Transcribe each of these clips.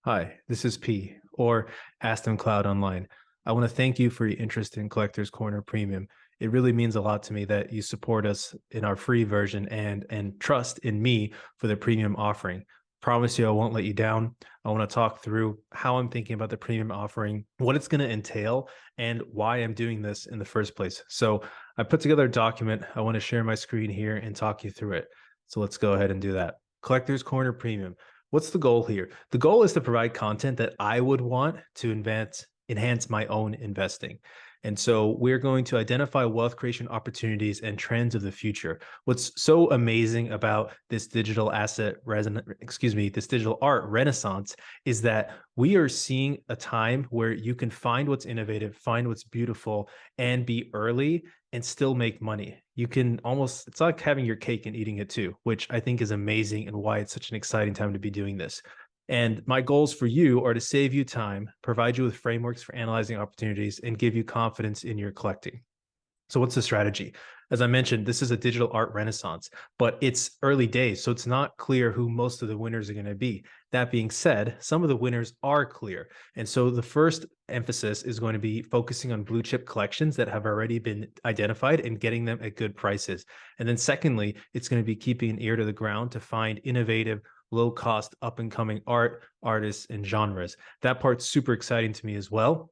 Hi, this is P, or Ask Them Cloud Online. I want to thank you for your interest in Collector's Corner Premium. It really means a lot to me that you support us in our free version and trust in me for the premium offering. Promise you I won't let you down. I want to talk through how I'm thinking about the premium offering, what it's going to entail, and why I'm doing this in the first place. So I put together a document. I want to share my screen here and talk you through it. So let's go ahead and do that. Collector's Corner Premium. What's the goal here? The goal is to provide content that I would want to enhance my own investing. And so we're going to identify wealth creation opportunities and trends of the future. What's so amazing about this this digital art renaissance is that we are seeing a time where you can find what's innovative, find what's beautiful, and be early and still make money. You can almost, it's like having your cake and eating it too, which I think is amazing and why it's such an exciting time to be doing this. And my goals for you are to save you time, provide you with frameworks for analyzing opportunities, and give you confidence in your collecting. So, what's the strategy? As I mentioned, this is a digital art renaissance, but it's early days, so it's not clear who most of the winners are going to be. That being said, some of the winners are clear. And so the first emphasis is going to be focusing on blue chip collections that have already been identified and getting them at good prices. And then, secondly, it's going to be keeping an ear to the ground to find innovative, low cost, up and coming art, artists, and genres. That part's super exciting to me as well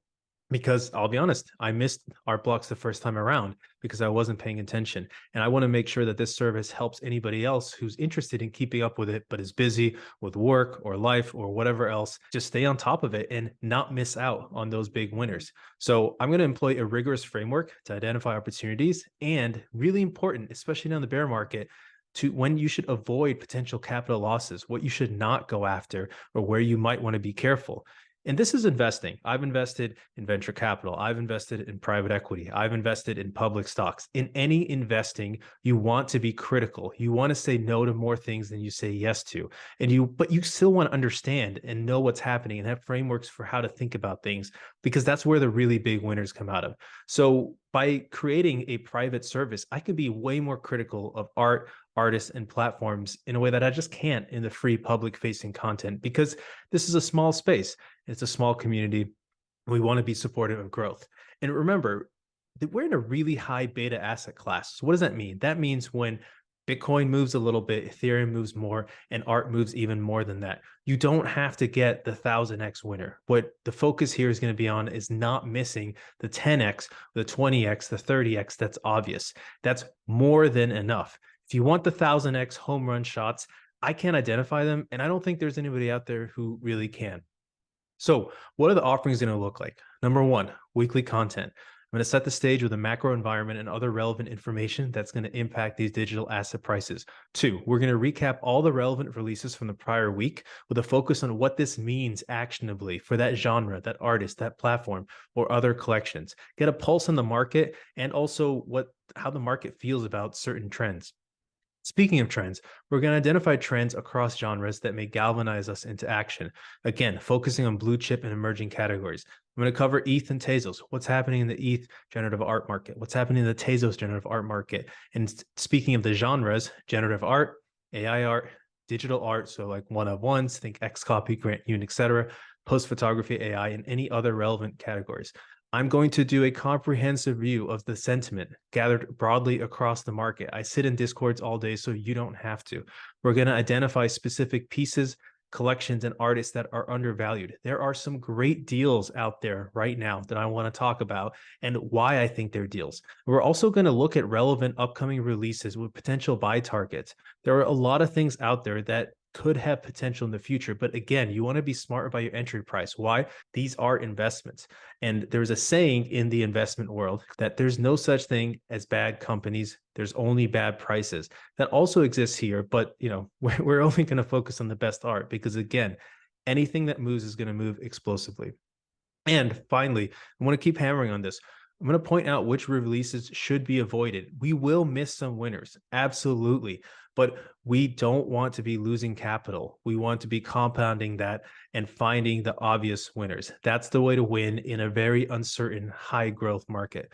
because I'll be honest, I missed art blocks the first time around because I wasn't paying attention. And I want to make sure that this service helps anybody else who's interested in keeping up with it, but is busy with work or life or whatever else, just stay on top of it and not miss out on those big winners. So I'm going to employ a rigorous framework to identify opportunities and really important, especially now in the bear market, to when you should avoid potential capital losses, what you should not go after, or where you might want to be careful. And this is investing. I've invested in venture capital. I've invested in private equity. I've invested in public stocks. In any investing, you want to be critical. You want to say no to more things than you say yes to. But you still want to understand and know what's happening and have frameworks for how to think about things because that's where the really big winners come out of. So by creating a private service, I can be way more critical of art, artists, and platforms in a way that I just can't in the free public facing content because this is a small space. It's a small community. We want to be supportive of growth. And remember that we're in a really high beta asset class. So what does that mean? That means when Bitcoin moves a little bit, Ethereum moves more, and art moves even more than that. You don't have to get the 1000x winner. What the focus here is going to be on is not missing the 10x, the 20x, the 30x. That's obvious. That's more than enough. If you want the 1000x home run shots, I can't identify them, and I don't think there's anybody out there who really can. So, what are the offerings going to look like? Number one, weekly content. I'm going to set the stage with a macro environment and other relevant information that's going to impact these digital asset prices. Two, we're going to recap all the relevant releases from the prior week with a focus on what this means actionably for that genre, that artist, that platform, or other collections. Get a pulse on the market and also how the market feels about certain trends. Speaking of trends, we're going to identify trends across genres that may galvanize us into action. Again, focusing on blue chip and emerging categories. I'm going to cover ETH and Tezos. What's happening in the ETH generative art market? What's happening in the Tezos generative art market? And speaking of the genres, generative art, AI art, digital art, so like one of ones, think Xcopy, Grant Yoon, etc., post photography, AI, and any other relevant categories. I'm going to do a comprehensive view of the sentiment gathered broadly across the market. I sit in Discords all day, so you don't have to. We're going to identify specific pieces, collections, and artists that are undervalued. There are some great deals out there right now that I want to talk about and why I think they're deals. We're also going to look at relevant upcoming releases with potential buy targets. There are a lot of things out there that could have potential in the future. But again, you want to be smart about your entry price. Why? These are investments. And there's a saying in the investment world that there's no such thing as bad companies. There's only bad prices. That also exists here, but we're only going to focus on the best art because again, anything that moves is going to move explosively. And finally, I want to keep hammering on this. I'm going to point out which releases should be avoided. We will miss some winners, absolutely, but we don't want to be losing capital. We want to be compounding that and finding the obvious winners. That's the way to win in a very uncertain, high growth market.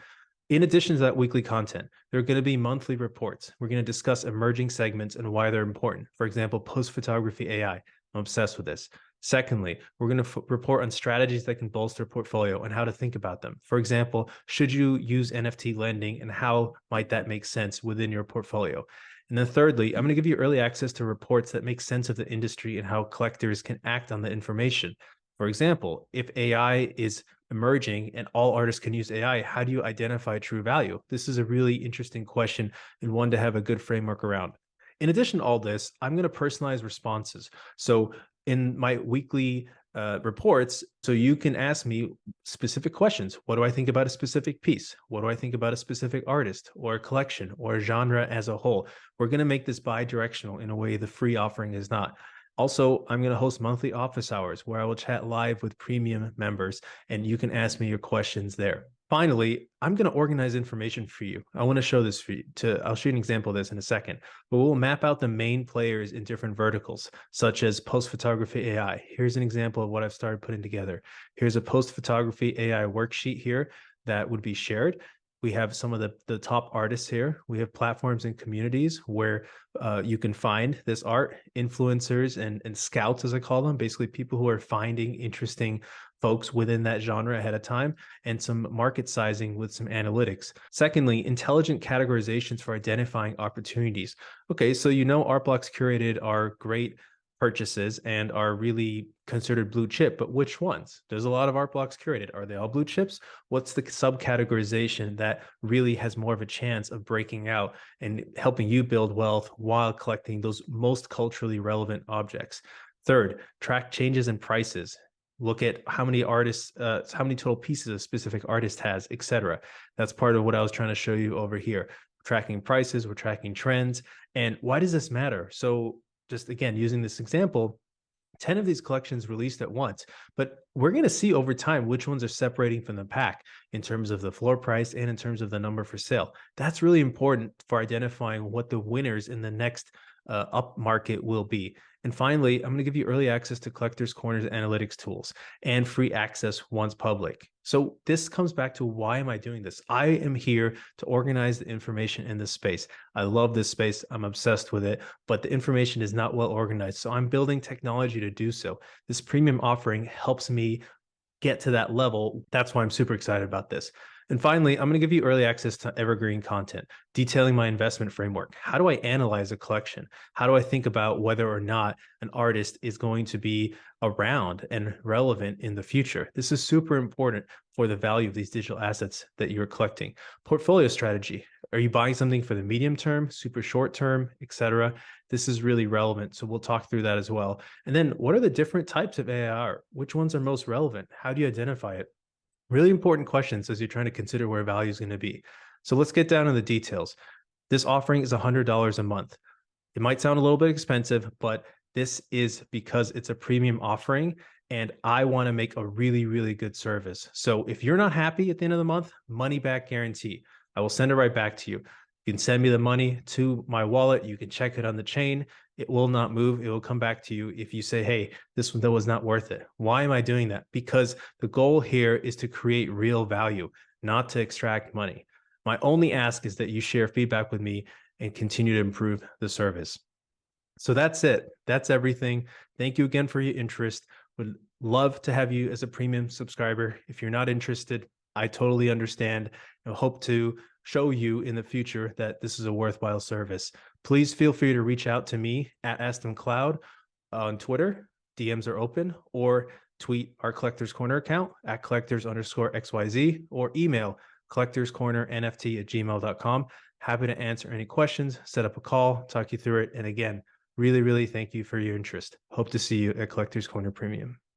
In addition to that weekly content, there are going to be monthly reports. We're going to discuss emerging segments and why they're important. For example, post photography AI. I'm obsessed with this. Secondly, we're going to report on strategies that can bolster portfolio and how to think about them. For example, should you use NFT lending and how might that make sense within your portfolio? And then thirdly, I'm going to give you early access to reports that make sense of the industry and how collectors can act on the information. For example, if AI is emerging and all artists can use AI, how do you identify true value? This is a really interesting question and one to have a good framework around. In addition to all this, I'm going to personalize responses. So in my weekly reports, so you can ask me specific questions. What do I think about a specific piece? What do I think about a specific artist or a collection or a genre as a whole? We're going to make this bi-directional in a way the free offering is not. Also, I'm going to host monthly office hours where I will chat live with premium members and you can ask me your questions there. Finally, I'm going to organize information for you. I want to show this for you. I'll show you an example of this in a second, but we'll map out the main players in different verticals, such as post photography AI. Here's an example of what I've started putting together. Here's a post photography AI worksheet here that would be shared. We have some of the top artists here. We have platforms and communities where you can find this art, influencers and scouts, as I call them, basically people who are finding interesting folks within that genre ahead of time, and some market sizing with some analytics. Secondly, intelligent categorizations for identifying opportunities. Okay, so Art Blocks Curated are great purchases and are really considered blue chip, but which ones? There's a lot of art blocks curated. Are they all blue chips? What's the subcategorization that really has more of a chance of breaking out and helping you build wealth while collecting those most culturally relevant objects? Third, track changes in prices. Look at how many artists, how many total pieces a specific artist has, etc. That's part of what I was trying to show you over here. Tracking prices, we're tracking trends. And why does this matter? So just again, using this example, 10 of these collections released at once, but we're going to see over time which ones are separating from the pack in terms of the floor price and in terms of the number for sale. That's really important for identifying what the winners in the next up market will be. And finally, I'm going to give you early access to Collectors Corner's analytics tools and free access once public. So this comes back to why am I doing this? I am here to organize the information in this space. I love this space. I'm obsessed with it, but the information is not well organized. So I'm building technology to do so. This premium offering helps me get to that level. That's why I'm super excited about this. And finally, I'm going to give you early access to evergreen content, detailing my investment framework. How do I analyze a collection? How do I think about whether or not an artist is going to be around and relevant in the future? This is super important for the value of these digital assets that you're collecting. Portfolio strategy. Are you buying something for the medium term, super short term, etc.? This is really relevant. So we'll talk through that as well. And then what are the different types of AIR? Which ones are most relevant? How do you identify it? Really important questions as you're trying to consider where value is going to be. So let's get down to the details. This offering is $100 a month. It might sound a little bit expensive, but this is because it's a premium offering and I want to make a really, really good service. So if you're not happy at the end of the month, money back guarantee. I will send it right back to you. You can send me the money to my wallet. You can check it on the chain. It will not move. It will come back to you if you say, hey, this one that was not worth it. Why am I doing that? Because the goal here is to create real value, not to extract money. My only ask is that you share feedback with me and continue to improve the service. So that's it. That's everything. Thank you again for your interest. Would love to have you as a premium subscriber. If you're not interested, I totally understand. I hope to show you in the future that this is a worthwhile service. Please feel free to reach out to me at AstonCloud on Twitter. DMs are open, or tweet our Collectors Corner account at collectors_XYZ, or email collectorscornernft@gmail.com. Happy to answer any questions, set up a call, talk you through it. And again, really, really thank you for your interest. Hope to see you at Collectors Corner Premium.